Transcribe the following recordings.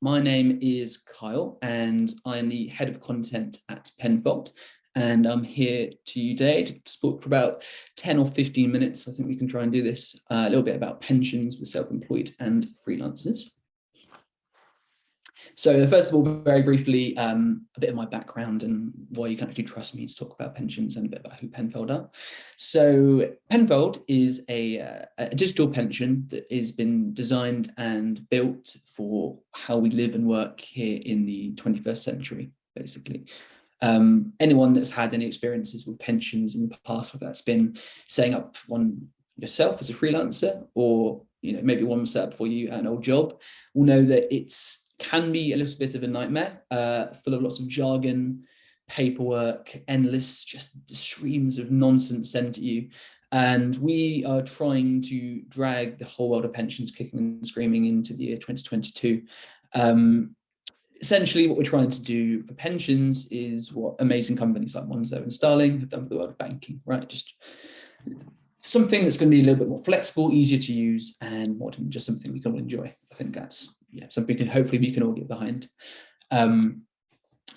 My name is Kyle and I'm the head of content at Penfold. And I'm here today to talk for about 10 or 15 minutes. I think we can try and do this a little bit about pensions with self-employed and freelancers. So first of all, very briefly, a bit of my background and why you can actually trust me to talk about pensions and a bit about who Penfold are. So Penfold is a digital pension that has been designed and built for how we live and work here in the 21st century, basically. Anyone that's had any experiences with pensions in the past, whether that's been setting up one yourself as a freelancer or maybe one set up for you at an old job, will know that can be a little bit of a nightmare, full of lots of jargon, paperwork, endless just streams of nonsense sent at you. And we are trying to drag the whole world of pensions kicking and screaming into the year 2022. Essentially, what we're trying to do for pensions is what amazing companies like Monzo and Starling have done for the world of banking, right? Just something that's going to be a little bit more flexible, easier to use, and more than just something we can all enjoy. I think that's something hopefully we can all get behind.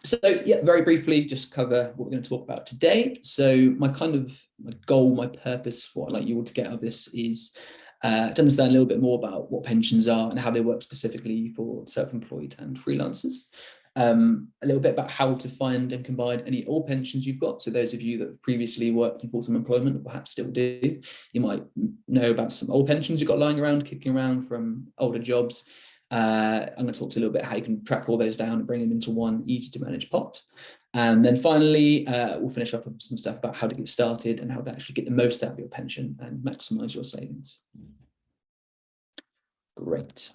So very briefly, just cover what we're going to talk about today. So my goal, my purpose, what I'd like you all to get out of this is to understand a little bit more about what pensions are and how they work specifically for self-employed and freelancers. A little bit about how to find and combine any old pensions you've got. So those of you that have previously worked in full-time employment, or perhaps still do, you might know about some old pensions you've got lying around, kicking around from older jobs. I'm going to talk to you a little bit how you can track all those down and bring them into one easy to manage pot. And then finally, we'll finish off with some stuff about how to get started and how to actually get the most out of your pension and maximize your savings. Great.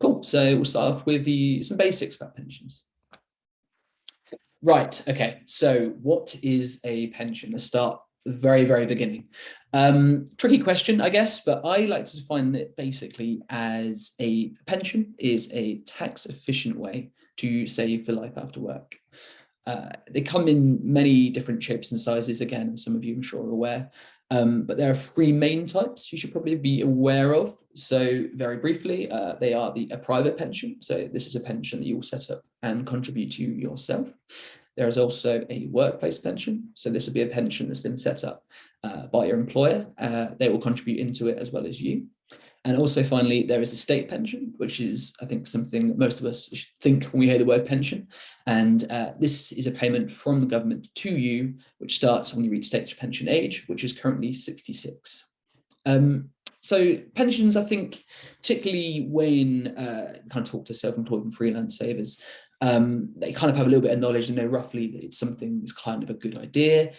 Cool. So we'll start off with some basics about pensions. Right. Okay. So what is a pension? Let's start at the very, very beginning. Tricky question, I guess, but I like to define it basically as a pension is a tax efficient way to save for life after work. They come in many different shapes and sizes, again, as some of you I'm sure are aware. But there are three main types you should probably be aware of. So very briefly, they are a private pension. So this is a pension that you will set up and contribute to yourself. There is also a workplace pension. So this would be a pension that's been set up by your employer. They will contribute into it as well as you. And also finally, there is a state pension, which is, I think, something that most of us think when we hear the word pension. And this is a payment from the government to you, which starts when you reach state pension age, which is currently 66. So pensions, I think, particularly when kind of talk to self-employed and freelance savers, they kind of have a little bit of knowledge and know roughly that it's something that's kind of a good idea.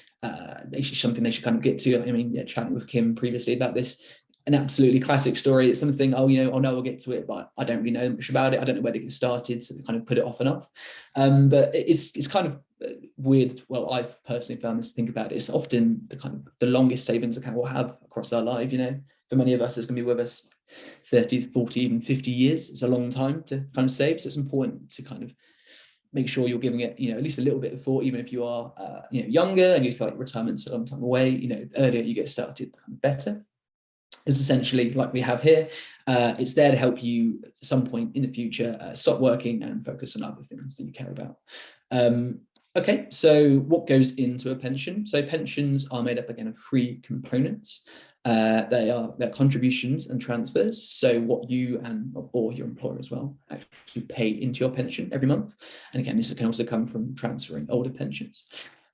Something they should kind of get to. I mean, chatting with Kim previously about this, an absolutely classic story. It's something, oh no, we'll get to it, but I don't really know much about it. I don't know where to get started, so they kind of put it off and off. But it's kind of weird. Well, I've personally found this to think about it. It's often the longest savings account we'll have across our life. For many of us, it's going to be with us 30, 40, even 50 years. It's a long time to kind of save. So it's important to kind of make sure you're giving it, at least a little bit of thought, even if you are, younger and you feel like retirement's a long time away. The earlier you get started, the better. Is essentially like we have here. It's there to help you at some point in the future stop working and focus on other things that you care about. Okay, so what goes into a pension? So pensions are made up again of three components. They're contributions and transfers. So what you or your employer as well actually pay into your pension every month. And again, this can also come from transferring older pensions.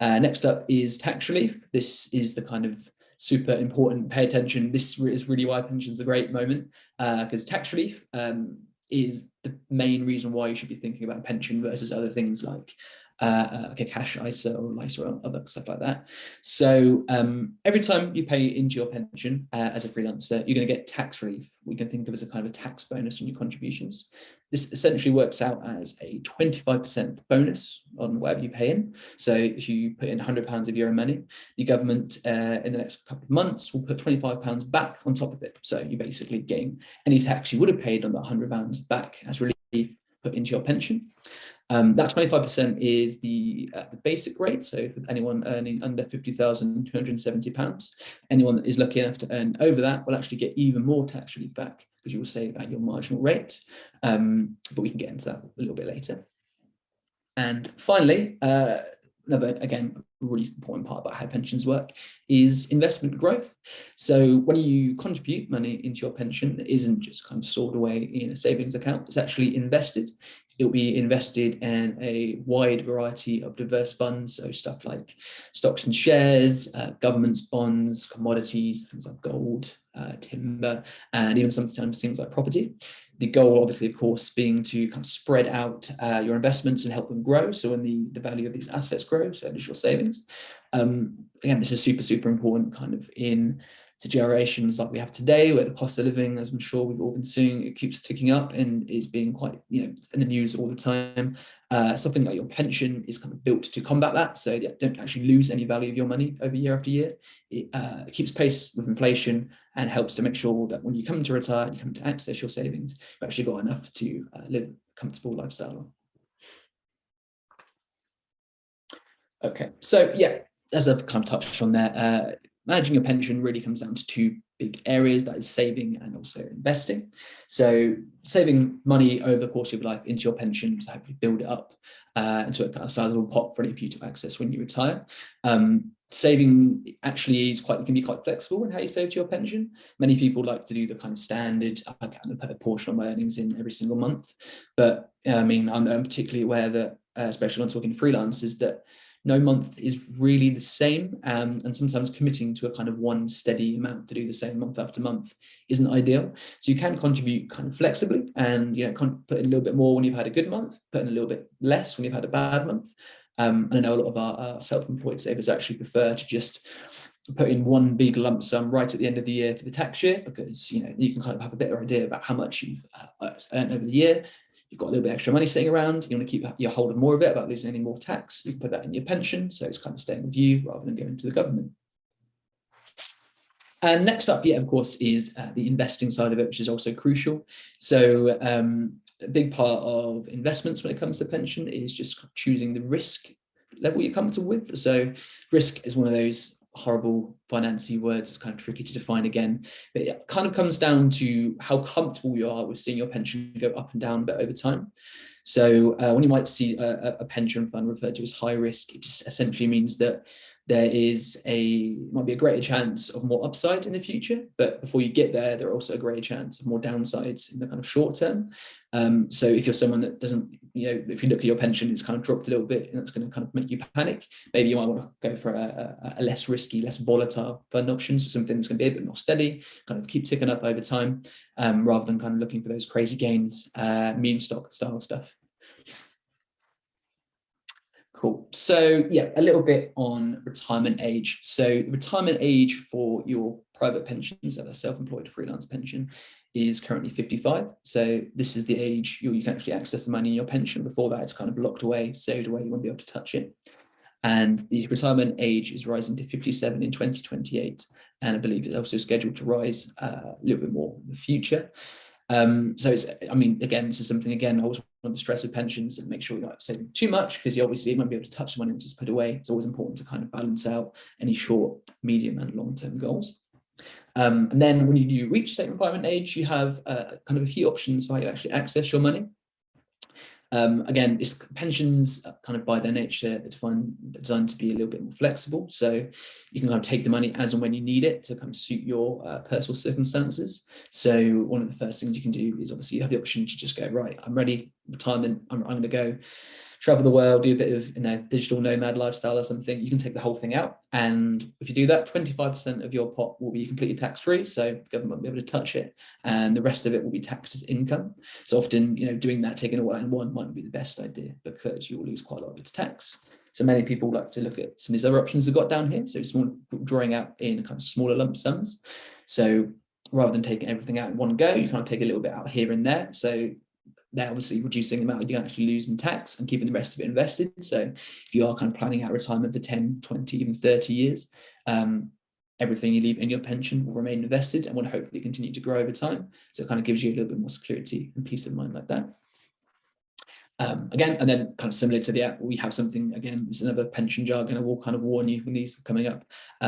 Next up is tax relief. This is the kind of super important, pay attention. This is really why pensions are a great moment, because tax relief is the main reason why you should be thinking about pension versus other things like a cash ISA or LISA or other stuff like that. So every time you pay into your pension as a freelancer, you're going to get tax relief. We can think of as a kind of a tax bonus on your contributions. This essentially works out as a 25% bonus on whatever you pay in. So if you put in £100 of your own money, the government in the next couple of months will put £25 back on top of it. So you're basically getting any tax you would have paid on that £100 back as relief put into your pension. That 25% is the basic rate. So for anyone earning under £50,270, anyone that is lucky enough to earn over that will actually get even more tax relief back, because you will save at your marginal rate. But we can get into that a little bit later. And finally, another, again, really important part about how pensions work is investment growth. So when you contribute money into your pension, it isn't just kind of stored away in a savings account, it's actually invested. It'll be invested in a wide variety of diverse funds, so stuff like stocks and shares, governments, bonds, commodities, things like gold, timber, and even sometimes things like property. The goal, obviously, of course, being to kind of spread out your investments and help them grow. So when the value of these assets grow, so does your savings. Again, this is super, super important kind of in generations like we have today, where the cost of living, as I'm sure we've all been seeing, it keeps ticking up and is being quite, in the news all the time. Something like your pension is kind of built to combat that, so you don't actually lose any value of your money over year after year. It keeps pace with inflation and helps to make sure that when you come to retire, you come to access your savings, you've actually got enough to live a comfortable lifestyle. Okay, so yeah, as I've kind of touched on there, managing your pension really comes down to two big areas, that is saving and also investing. So saving money over the course of your life into your pension to hopefully build it up into a kind of sizable pot ready for you to access when you retire. Saving actually can be quite flexible in how you save to your pension. Many people like to do the kind of standard, I kind of put a portion of my earnings in every single month. But I mean, I'm particularly aware that, especially when talking to freelancers, that no month is really the same, and sometimes committing to a kind of one steady amount to do the same month after month isn't ideal. So you can contribute kind of flexibly, and put in a little bit more when you've had a good month, put in a little bit less when you've had a bad month. And I know a lot of our self-employed savers actually prefer to just put in one big lump sum right at the end of the year for the tax year, because you can kind of have a better idea about how much you've earned over the year. You've got a little bit extra money sitting around, you want to keep your hold of more of it about losing any more tax, you can put that in your pension, so it's kind of staying with you rather than going to the government. And next up, of course, is the investing side of it, which is also crucial. So a big part of investments when it comes to pension is just choosing the risk level you're comfortable with. So risk is one of those horrible financy words. It's kind of tricky to define again, but it kind of comes down to how comfortable you are with seeing your pension go up and down a bit over time. So when you might see a pension fund referred to as high risk, it just essentially means that there might be a greater chance of more upside in the future, but before you get there, there are also a greater chance of more downsides in the kind of short term. So if you're someone that doesn't, if you look at your pension, it's kind of dropped a little bit, and that's going to kind of make you panic. Maybe you might want to go for a less risky, less volatile fund option, so something that's going to be a bit more steady, kind of keep ticking up over time, rather than kind of looking for those crazy gains, meme stock style stuff. Cool. So yeah, a little bit on retirement age. So retirement age for your private pensions, so the self-employed freelance pension, is currently 55. So this is the age you can actually access the money in your pension. Before that, it's kind of locked away, saved away, you won't be able to touch it. And the retirement age is rising to 57 in 2028. And I believe it's also scheduled to rise a little bit more in the future. So again, this is something, I always want to stress with pensions and make sure you're not saving too much, because you obviously won't be able to touch the money and just put away. It's always important to kind of balance out any short, medium and long-term goals. And then when you do reach state retirement age, you have kind of a few options for how you actually access your money. Again, pensions kind of by their nature designed to be a little bit more flexible, so you can kind of take the money as and when you need it to kind of suit your personal circumstances. So one of the first things you can do is obviously you have the option to just go, right, I'm ready, retirement, I'm going to go travel the world, do a bit of digital nomad lifestyle or something. You can take the whole thing out, and if you do that, 25% of your pot will be completely tax-free, so the government won't be able to touch it, and the rest of it will be taxed as income. So often, doing that, taking away in one, might not be the best idea, because you will lose quite a lot of its tax. So many people like to look at some of these other options we've got down here, so drawing out in kind of smaller lump sums. So rather than taking everything out in one go, you kind of take a little bit out here and there. So they're obviously reducing the amount you can actually lose in tax and keeping the rest of it invested. So if you are kind of planning out retirement for 10, 20, even 30 years, everything you leave in your pension will remain invested and will hopefully continue to grow over time. So it kind of gives you a little bit more security and peace of mind like that. Again, and then kind of similar to the app, we have something, again, this is another pension jargon, I will kind of warn you when these are coming up,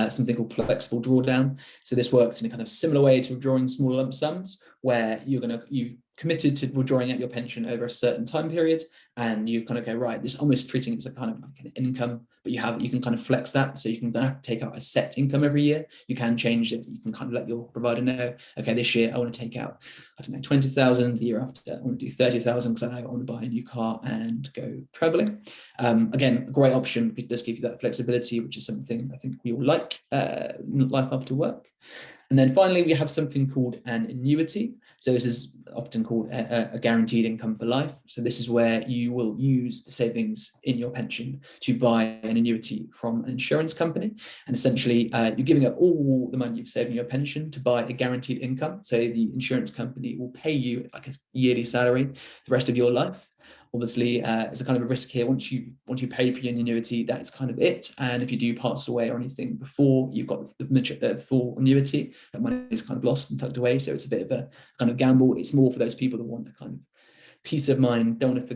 something called flexible drawdown. So this works in a kind of similar way to withdrawing small lump sums, where you've committed to withdrawing out your pension over a certain time period, and you kind of go, right, this almost treating it as a kind of like an income, but you can kind of flex that, so you can take out a set income every year. You can change it. You can kind of let your provider know, okay, this year I want to take out, I don't know, 20,000. The year after I want to do 30,000 because I want to buy a new car and go traveling. Again, a great option. It does give you that flexibility, which is something I think we all like, life after work. And then finally, we have something called an annuity. So this is often called a guaranteed income for life. So this is where you will use the savings in your pension to buy an annuity from an insurance company. And essentially, you're giving up all the money you've saved in your pension to buy a guaranteed income. So the insurance company will pay you like a yearly salary the rest of your life. Obviously, it's a kind of a risk here. Once you pay for your annuity, that is kind of it. And if you do pass away or anything before you've got the full annuity, that money is kind of lost and tucked away. So it's a bit of a kind of gamble. It's more for those people that want the kind of peace of mind, don't want to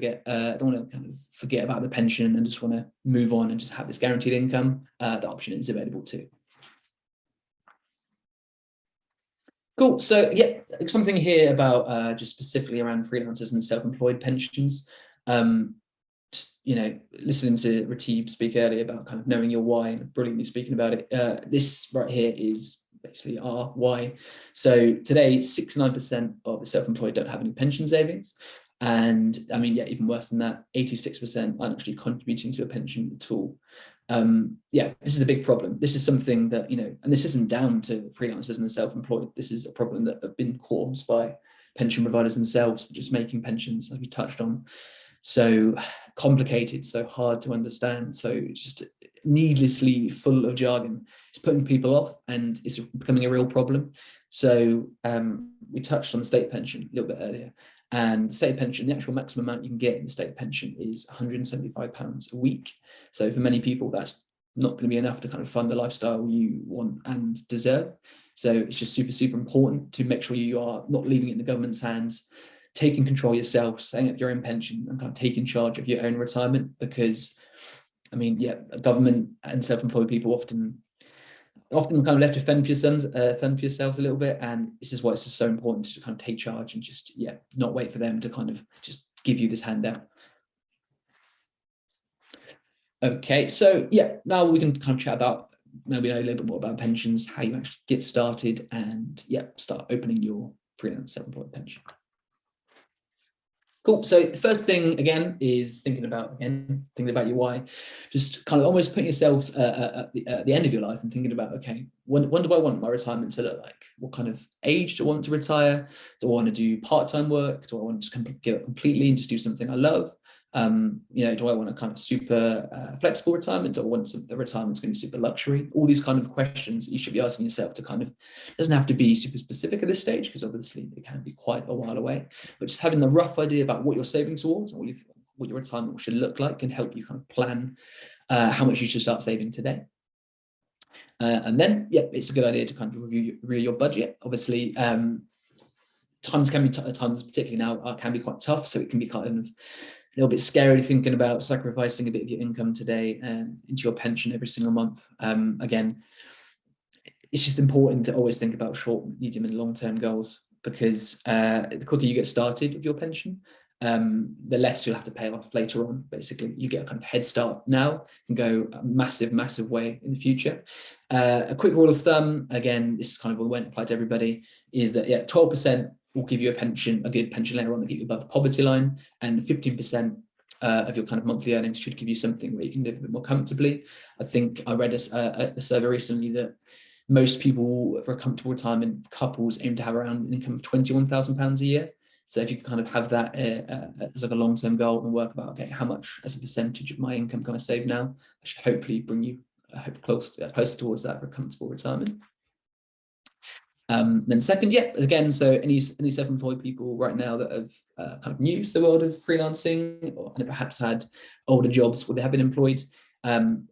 kind of forget about the pension and just want to move on and just have this guaranteed income. The option is available too. Cool. So yeah, something here about just specifically around freelancers and self-employed pensions. Just, listening to Ratib speak earlier about kind of knowing your why and brilliantly speaking about it. This right here is basically our why. So today, 69% of the self-employed don't have any pension savings. And I mean, yeah, even worse than that, 86% aren't actually contributing to a pension at all. Yeah, this is a big problem. This is something that, and this isn't down to freelancers and the self-employed. This is a problem that have been caused by pension providers themselves for just making pensions, as we touched on, so complicated, so hard to understand. So it's just needlessly full of jargon. It's putting people off and it's becoming a real problem. So we touched on the state pension a little bit earlier. And the state pension, the actual maximum amount you can get in the state pension is £175 a week. So for many people, that's not going to be enough to kind of fund the lifestyle you want and deserve. So it's just super, super important to make sure you are not leaving it in the government's hands, taking control yourself, setting up your own pension and kind of taking charge of your own retirement. Because, I mean, yeah, government and self-employed people often kind of left to fend for yourselves a little bit, and this is why it's just so important to kind of take charge and just not wait for them to kind of just give you this handout. Okay, so yeah, now we can kind of chat about maybe know a little bit more about pensions, how you actually get started, and start opening your freelance self-employed pension. Cool. So the first thing, again, is thinking about your why. Just kind of almost putting yourselves at the end of your life and thinking about, okay, when do I want my retirement to look like? What kind of age do I want to retire? Do I want to do part-time work? Do I want to just give it completely and just do something I love? Do I want a kind of super flexible retirement? Do I want the retirement's going to be super luxury? All these kind of questions you should be asking yourself to kind of, doesn't have to be super specific at this stage, because obviously it can be quite a while away, but just having the rough idea about what you're saving towards and what your retirement should look like can help you kind of plan how much you should start saving today. And then, it's a good idea to kind of review your budget. Obviously, times can be times, particularly now, can be quite tough. So it can be kind of a little bit scary thinking about sacrificing a bit of your income today into your pension every single month. Again, it's just important to always think about short, medium, and long-term goals, because the quicker you get started with your pension, the less you'll have to pay off later on. Basically, you get a kind of head start now and go a massive, massive way in the future. A quick rule of thumb, again, this is kind of what won't apply to everybody, is that 12% will give you a good pension later on that get you above the poverty line, and 15% of your kind of monthly earnings should give you something where you can live a bit more comfortably. I think I read a survey recently that most people for a comfortable retirement, couples aim to have around an income of £21,000 a year. So if you can kind of have that as like a long-term goal and work about, okay, how much as a percentage of my income can I save now? That should hopefully bring you closer towards that for a comfortable retirement. Then second, again, so any self-employed people right now that have kind of new to the world of freelancing, or perhaps had older jobs where they have been employed,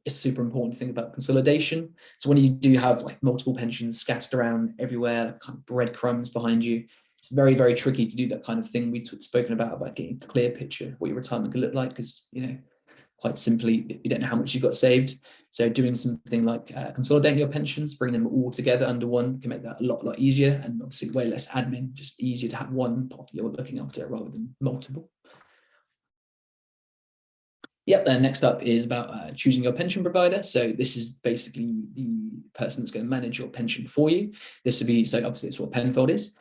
it's super important to think about consolidation. So when you do have like multiple pensions scattered around everywhere, kind of breadcrumbs behind you, It's very, very tricky to do that kind of thing we've spoken about getting a clear picture of what your retirement could look like, because, quite simply, you don't know how much you've got saved. So doing something like consolidating your pensions, bringing them all together under one, can make that a lot easier, and obviously way less admin, just easier to have one pot you're looking after rather than multiple. Yep, then next up is about choosing your pension provider. So this is basically the person that's going to manage your pension for you. This would be, so obviously it's what Penfold is.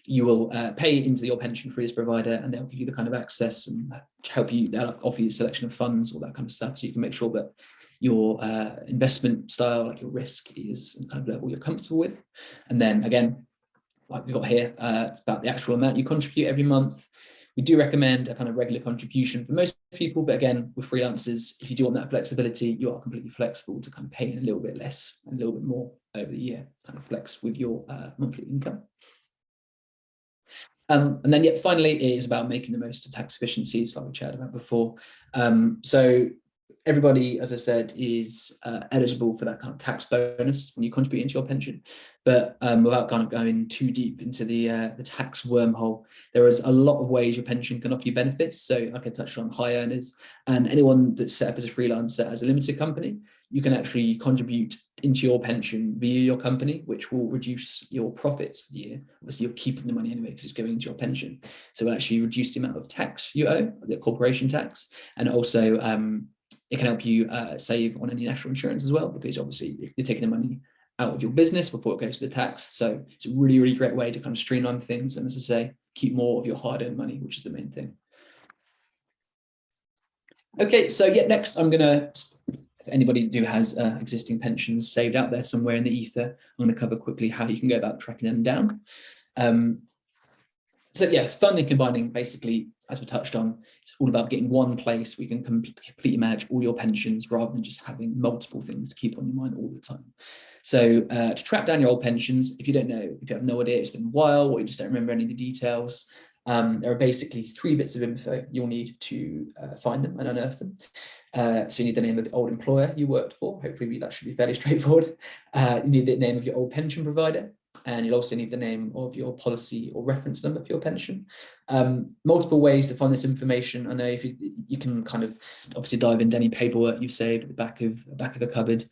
You will pay into your pension for this provider, and they'll give you the kind of access and help you, they'll offer you a selection of funds, all that kind of stuff, so you can make sure that your investment style, like your risk, is the kind of level you're comfortable with. And then again, like we've got here, it's about the actual amount you contribute every month. We do recommend a kind of regular contribution for most people, but again, with freelancers, if you do want that flexibility, you are completely flexible to kind of pay in a little bit less, a little bit more over the year, kind of flex with your monthly income. And then, yeah, finally, it is about making the most of tax efficiencies, like we chatted about before. So everybody, as I said, is eligible for that kind of tax bonus when you contribute into your pension. But without kind of going too deep into the tax wormhole, there is a lot of ways your pension can offer you benefits. So like I touched on, high earners and anyone that's set up as a freelancer as a limited company, you can actually contribute into your pension via your company, which will reduce your profits for the year. Obviously, you're keeping the money anyway because it's going into your pension. So it'll actually reduce the amount of tax you owe, the corporation tax, and also it can help you save on any national insurance as well, because obviously you're taking the money out of your business before it goes to the tax. So it's a really, really great way to kind of streamline things and, as I say, keep more of your hard-earned money, which is the main thing. Okay, so yeah, next I'm gonna, if anybody has existing pensions saved out there somewhere in the ether, I'm gonna cover quickly how you can go about tracking them down. So yes, funding combining, basically, as we touched on, it's all about getting one place where you can completely manage all your pensions rather than just having multiple things to keep on your mind all the time. So to track down your old pensions, if you don't know, if you have no idea, it's been a while, or you just don't remember any of the details, there are basically 3 bits of info you'll need to find them and unearth them. So you need the name of the old employer you worked for. Hopefully that should be fairly straightforward. You need the name of your old pension provider. And you'll also need the name of your policy or reference number for your pension. Multiple ways to find this information. I know if you can kind of obviously dive into any paperwork you've saved at the back of a cupboard.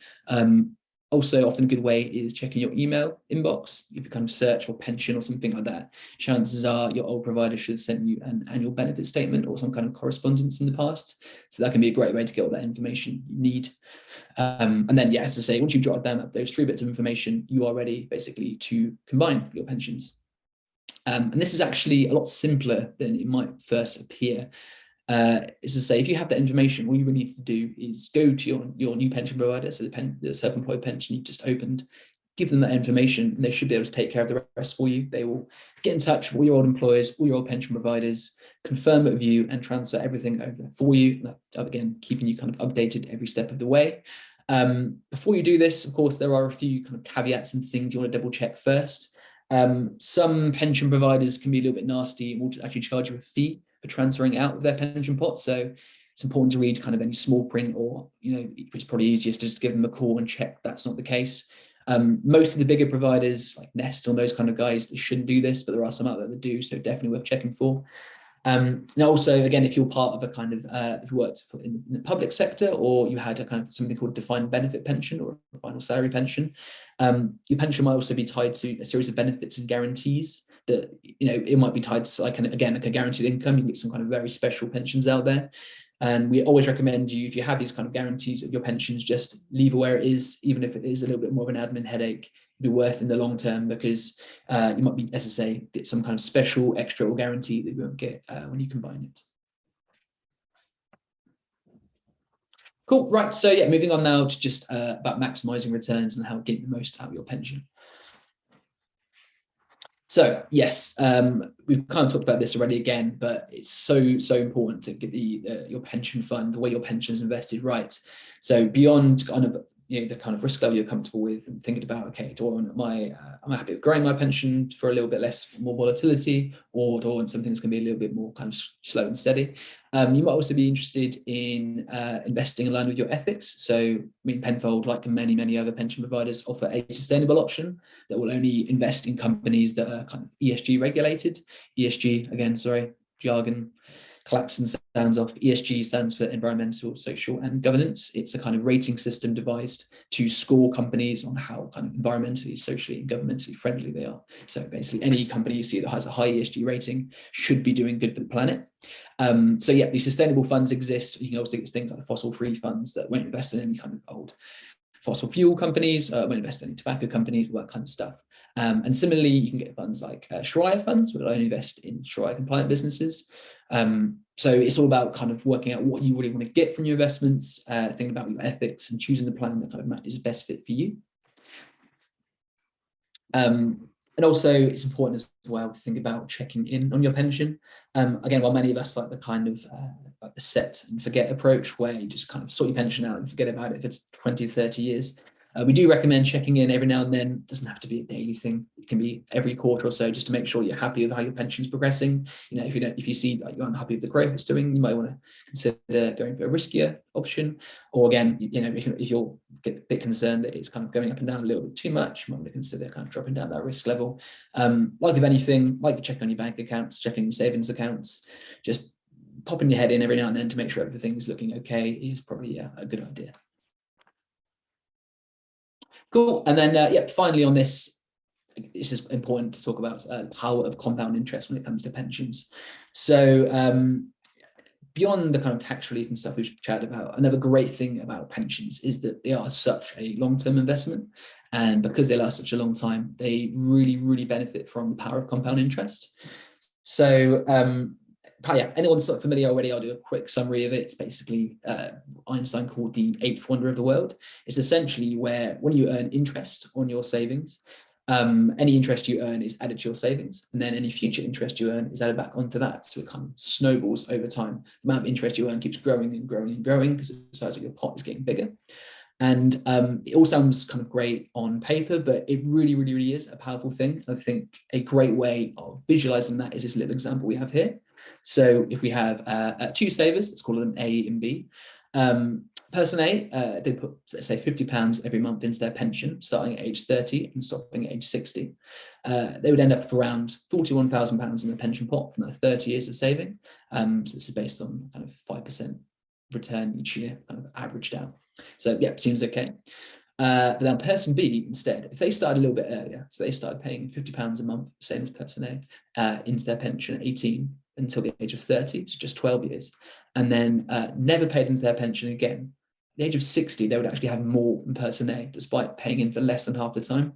Also, often a good way is checking your email inbox. If you kind of search for pension or something like that, chances are your old provider should have sent you an annual benefit statement or some kind of correspondence in the past. So that can be a great way to get all that information you need. And then, yeah, as I say, once you've jotted down those 3 bits of information, you are ready basically to combine your pensions. And this is actually a lot simpler than it might first appear. Is to say, if you have that information, all you really need to do is go to your new pension provider, so the self-employed pension you just opened, give them that information, and they should be able to take care of the rest for you. They will get in touch with all your old employers, all your old pension providers, confirm it with you, and transfer everything over for you. Again, keeping you kind of updated every step of the way. Before you do this, of course, there are a few kind of caveats and things you want to double check first. Some pension providers can be a little bit nasty and will actually charge you a fee for transferring out of their pension pot. So it's important to read kind of any small print, or, it's probably easiest to just give them a call and check that's not the case. Most of the bigger providers like Nest or those kind of guys, they shouldn't do this, but there are some out there that do, so definitely worth checking for. Now also, again, if you're part of a kind of, if you worked in the public sector, or you had a kind of something called defined benefit pension or a final salary pension, your pension might also be tied to a series of benefits and guarantees that, it might be tied to like a guaranteed income. You can get some kind of very special pensions out there. And we always recommend you, if you have these kind of guarantees of your pensions, just leave it where it is, even if it is a little bit more of an admin headache. Be worth in the long term, because you might be, as I say, get some kind of special extra or guarantee that you won't get when you combine it. Cool, right, so yeah, moving on now to just about maximising returns and how to get the most out of your pension. So yes, we've kind of talked about this already again, but it's so important to get your pension fund, the way your pension is invested, right. So beyond kind of the kind of risk level you're comfortable with, and thinking about, okay, am I happy with growing my pension for a little bit more volatility, or do I want something that's going to be a little bit more kind of slow and steady? You might also be interested in investing in line with your ethics. So, I mean, Penfold, like many other pension providers, offer a sustainable option that will only invest in companies that are kind of ESG regulated. ESG, again, sorry, jargon, collapse and sounds off. ESG stands for environmental, social, and governance. It's a kind of rating system devised to score companies on how kind of environmentally, socially, and governmentally friendly they are. So basically, any company you see that has a high ESG rating should be doing good for the planet. So yeah, these sustainable funds exist. You can also get things like fossil-free funds that won't invest in any kind of old fossil fuel companies, won't invest in any tobacco companies, all that kind of stuff. And similarly, you can get funds like Sharia funds, which only invest in Sharia compliant businesses. So it's all about kind of working out what you really want to get from your investments, thinking about your ethics, and choosing the plan that kind of is best fit for you. And also, it's important as well to think about checking in on your pension. Again, while many of us like the kind of like the set and forget approach, where you just kind of sort your pension out and forget about it for 20, 30 years, we do recommend checking in every now and then. It doesn't have to be a daily thing. It can be every quarter or so, just to make sure you're happy with how your pension is progressing. If you see like you're unhappy with the growth it's doing, you might want to consider going for a riskier option. Or again, if you're a bit concerned that it's kind of going up and down a little bit too much, you might want to consider kind of dropping down that risk level. Like with anything, like you check on your bank accounts, checking your savings accounts, just popping your head in every now and then to make sure everything's looking okay is probably a good idea. Cool. And then, finally on this is important to talk about the power of compound interest when it comes to pensions. So beyond the kind of tax relief and stuff we've chatted about, another great thing about pensions is that they are such a long-term investment. And because they last such a long time, they really, really benefit from the power of compound interest. So anyone's not familiar already, I'll do a quick summary of it. It's basically Einstein called the eighth wonder of the world. It's essentially where when you earn interest on your savings, any interest you earn is added to your savings, and then any future interest you earn is added back onto that. So it kind of snowballs over time. The amount of interest you earn keeps growing and growing and growing because the size of your pot is getting bigger. And it all sounds kind of great on paper, but it really, really, really is a powerful thing. I think a great way of visualizing that is this little example we have here. So if we have two savers, let's call them A and B. Person A, they put, let's say, £50 every month into their pension, starting at age 30 and stopping at age 60. They would end up with around £41,000 in the pension pot from their 30 years of saving. So this is based on kind of 5% return each year, kind of averaged out. So yeah, seems okay. But now person B instead, if they started a little bit earlier, so they started paying £50 a month, same as person A, into their pension at 18 until the age of 30, so just 12 years, and then never paid into their pension again. At the age of 60, they would actually have more than person A, despite paying in for less than half the time.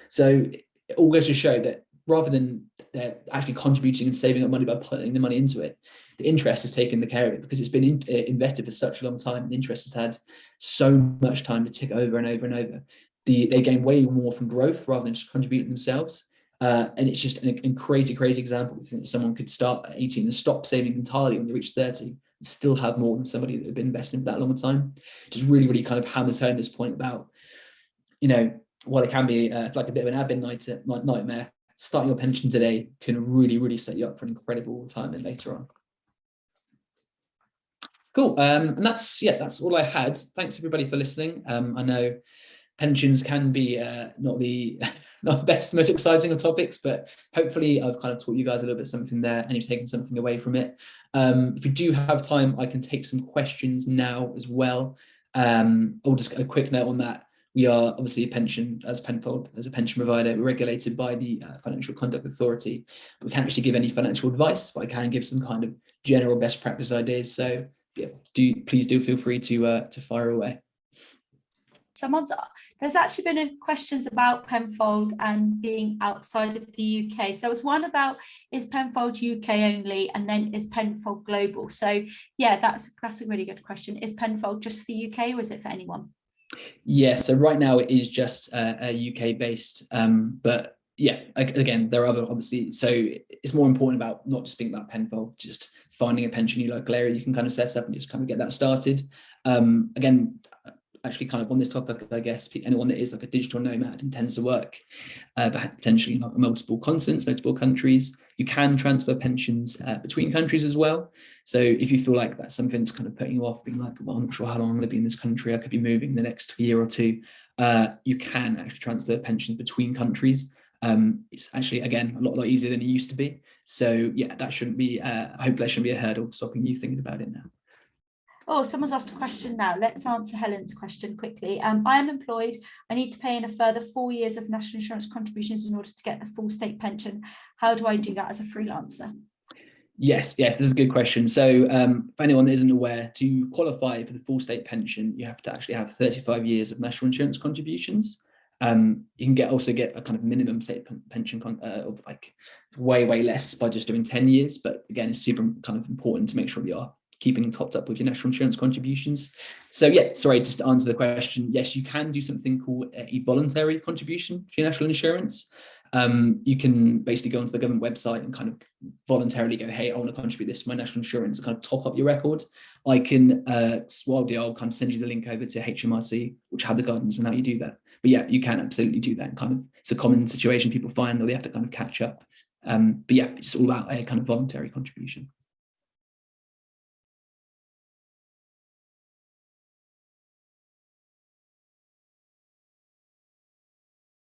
So it all goes to show that rather than they're actually contributing and saving up money by putting the money into it, the interest has taken the care of it because it's been invested for such a long time. The interest has had so much time to tick over and over and over. They gain way more from growth rather than just contributing themselves. And it's just a crazy, crazy example. I think that someone could start at 18 and stop saving entirely when they reach 30 and still have more than somebody that had been investing for that long time. Just really, really kind of hammers home this point about, while it can be like a bit of an admin nightmare, starting your pension today can really, really set you up for an incredible retirement later on. Cool. And that's all I had. Thanks everybody for listening. I know pensions can be not the best, most exciting of topics, but hopefully I've kind of taught you guys a little bit something there and you've taken something away from it. If you do have time, I can take some questions now as well. I'll just a quick note on that. We are obviously a pension, as Penfold, as a pension provider, we're regulated by the Financial Conduct Authority. But we can't actually give any financial advice, but I can give some kind of general best practice ideas. So yeah, please do feel free to fire away. There's actually been questions about Penfold and being outside of the UK. So there was one about, is Penfold UK only, and then is Penfold global? So yeah, that's a really good question. Is Penfold just for UK or is it for anyone? Yeah, so right now it is just a UK based, but yeah, again, there are other, obviously, so it's more important about not just being about Penfold, just finding a pension you local area you can kind of set up and just kind of get that started. Again, actually kind of on this topic, I guess, anyone that is like a digital nomad and tends to work potentially like multiple continents, multiple countries, you can transfer pensions between countries as well. So if you feel like that's something that's kind of putting you off, being like, well, I'm not sure how long I'm going to be in this country, I could be moving the next year or two, you can actually transfer pensions between countries. It's actually, again, a lot easier than it used to be. So yeah, that shouldn't be, I hope that shouldn't be a hurdle stopping you thinking about it now. Oh, someone's asked a question now. Let's answer Helen's question quickly. I am employed. I need to pay in a further 4 years of national insurance contributions in order to get the full state pension. How do I do that as a freelancer? Yes, this is a good question. So for anyone that isn't aware, to qualify for the full state pension, you have to actually have 35 years of national insurance contributions. You can also get a kind of minimum state pension of like way less by just doing 10 years. But again, it's super kind of important to make sure you are keeping topped up with your national insurance contributions. So yeah, sorry, just to answer the question, yes, you can do something called a voluntary contribution to your national insurance. You can basically go onto the government website and kind of voluntarily go, hey, I want to contribute this to my national insurance, and kind of top up your record. I can, what I'll do, I'll kind of send you the link over to HMRC, which have the guidance on how you do that. But yeah, you can absolutely do that. Kind of, it's a common situation people find, or they have to kind of catch up. But yeah, it's all about a kind of voluntary contribution.